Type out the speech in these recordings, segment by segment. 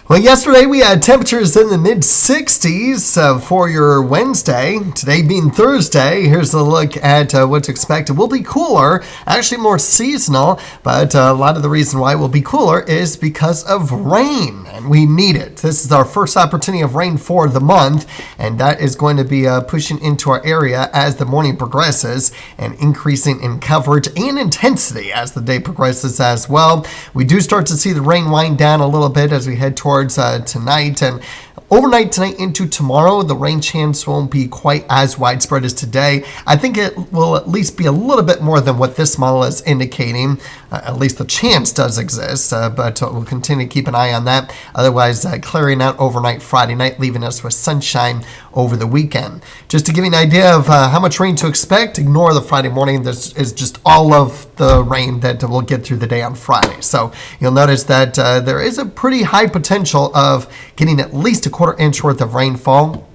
Well, yesterday we had temperatures in the mid-60s for your Wednesday. Today being Thursday, here's a look at what to expect. It will be cooler, actually more seasonal, but a lot of the reason why it will be cooler is because of rain, and we need it. This is our first opportunity of rain for the month, and that is going to be pushing into our area as the morning progresses and increasing in coverage and intensity as the day progresses as well. We do start to see the rain wind down a little bit as we head towards tonight, and overnight tonight into tomorrow, the rain chance won't be quite as widespread as today. I think it will at least be a little bit more than what this model is indicating. At least the chance does exist, but we'll continue to keep an eye on that. Otherwise, clearing out overnight Friday night, leaving us with sunshine over the weekend. Just to give you an idea of how much rain to expect, ignore the Friday morning. This is just all of the rain that we'll get through the day on Friday. So you'll notice that there is a pretty high potential of getting at least a quarter-inch worth of rainfall.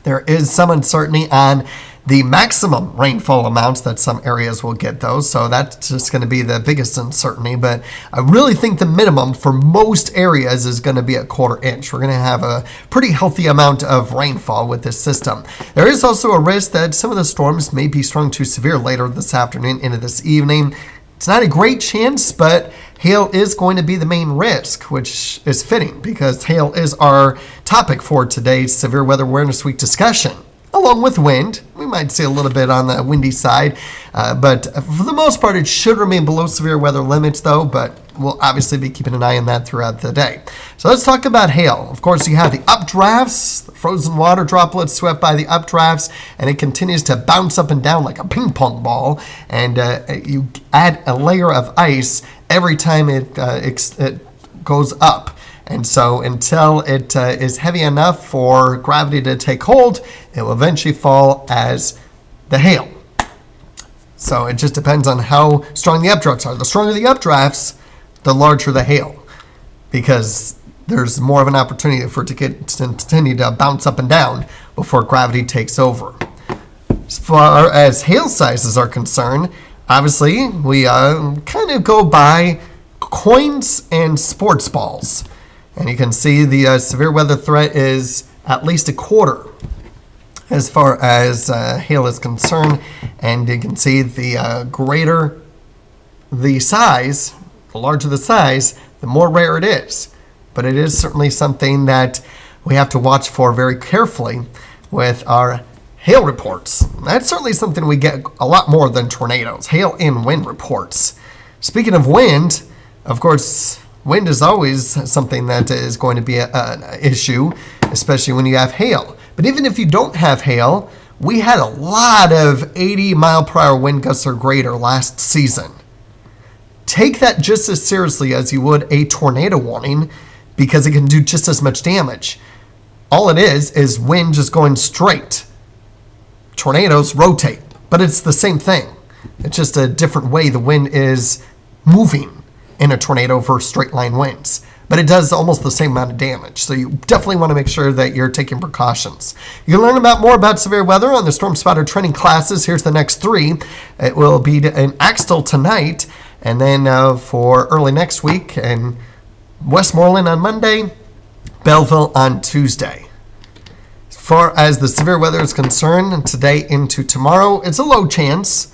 There is some uncertainty on the maximum rainfall amounts that some areas will get those, so that's just going to be the biggest uncertainty. But I really think the minimum for most areas is going to be a quarter-inch. We're going to have a pretty healthy amount of rainfall with this system. There is also a risk that some of the storms may be strong to severe later this afternoon into this evening. It's not a great chance, but hail is going to be the main risk, which is fitting because hail is our topic for today's Severe Weather Awareness Week discussion. Along with wind, we might see a little bit on the windy side, but for the most part, it should remain below severe weather limits, though, but we'll obviously be keeping an eye on that throughout the day. So let's talk about hail. Of course, you have the updrafts, the frozen water droplets swept by the updrafts, and it continues to bounce up and down like a ping pong ball, and you add a layer of ice every time it goes up. And so until it is heavy enough for gravity to take hold, it will eventually fall as the hail. So it just depends on how strong the updrafts are. The stronger the updrafts, the larger the hail, because there's more of an opportunity for it to continue to bounce up and down before gravity takes over. As far as hail sizes are concerned, obviously we kind of go by coins and sports balls. And you can see the severe weather threat is at least a quarter as far as hail is concerned. And you can see the greater the size, the larger the size, the more rare it is. But it is certainly something that we have to watch for very carefully with our hail reports. That's certainly something we get a lot more than tornadoes, hail and wind reports. Speaking of wind, of course, wind is always something that is going to be an issue, especially when you have hail. But even if you don't have hail, we had a lot of 80-mile-per-hour wind gusts or greater last season. Take that just as seriously as you would a tornado warning, because it can do just as much damage. All it is wind just going straight. Tornadoes rotate, but it's the same thing. It's just a different way the wind is moving in a tornado versus straight line winds. But it does almost the same amount of damage. So you definitely want to make sure that you're taking precautions. You can learn more about severe weather on the Storm Spotter training classes. Here's the next three. It will be in Axtell tonight, and then for early next week in Westmoreland on Monday, Belleville on Tuesday. As far as the severe weather is concerned, today into tomorrow, it's a low chance.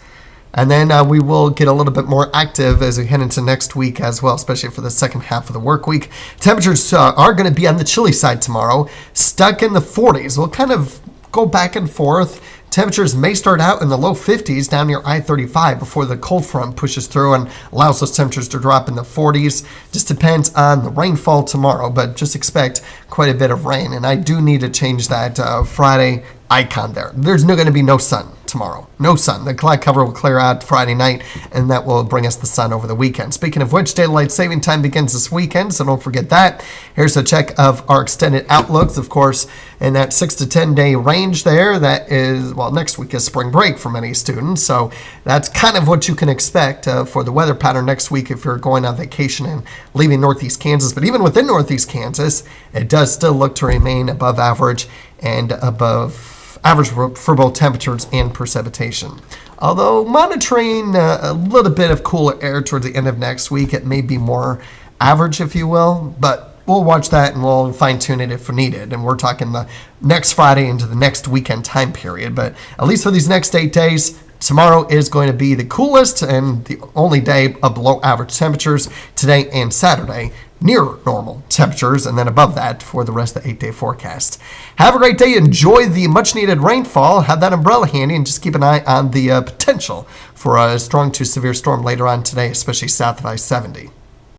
And then we will get a little bit more active as we head into next week as well, especially for the second half of the work week. Temperatures are going to be on the chilly side tomorrow, stuck in the 40s. We'll kind of go back and forth. Temperatures may start out in the low 50s down near I-35 before the cold front pushes through and allows those temperatures to drop in the 40s. Just depends on the rainfall tomorrow, but just expect quite a bit of rain. And I do need to change that Friday icon there. There's going to be no sun tomorrow. No sun. The cloud cover will clear out Friday night, and that will bring us the sun over the weekend. Speaking of which, daylight saving time begins this weekend, so don't forget that. Here's a check of our extended outlooks, of course, in that 6 to 10 day range there. That is, well, next week is spring break for many students, so that's kind of what you can expect for the weather pattern next week if you're going on vacation and leaving Northeast Kansas. But even within Northeast Kansas, it does still look to remain above average and above average for both temperatures and precipitation. Although monitoring a little bit of cooler air towards the end of next week, it may be more average, if you will, but we'll watch that and we'll fine tune it if needed. And we're talking the next Friday into the next weekend time period. But at least for these next 8 days, tomorrow is going to be the coolest and the only day of below average temperatures. Today and Saturday, near normal temperatures, and then above that for the rest of the 8-day forecast. Have a great day. Enjoy the much needed rainfall. Have that umbrella handy, and just keep an eye on the potential for a strong to severe storm later on today, especially south of I-70.